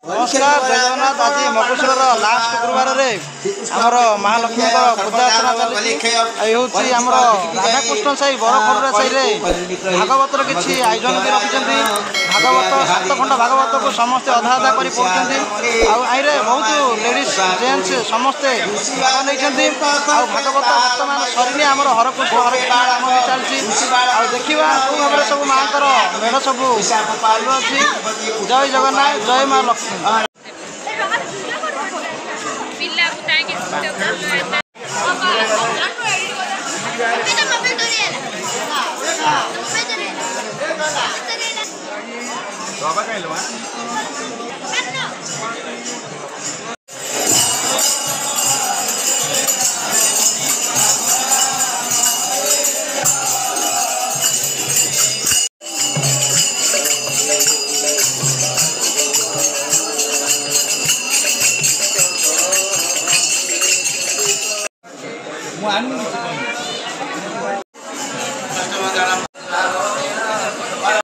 नमस्कार जय जगन्नाथ। आज मगुसुर लास्ट गुरुवार आमर महालक्ष्मी पूजा अर्चना चलती आमर राधाकृष्ण साई बरखरुरा साई भागवतर किसी आयोजन भी रखिंट भागवत 7 खंड भागवत को समस्ते अधा अधा कर पढ़ुं आईरे बहुत लेडीज जेन्ट्स समस्ते भाग नहीं भागवत बर्तमान सरी आम हरकृष्ण हरकृष्ण नाम भी चलती देखा कौ भाव सब माँ मेढ़ सब अच्छी। जय जगन्नाथ जय माँ लक्ष्मी। One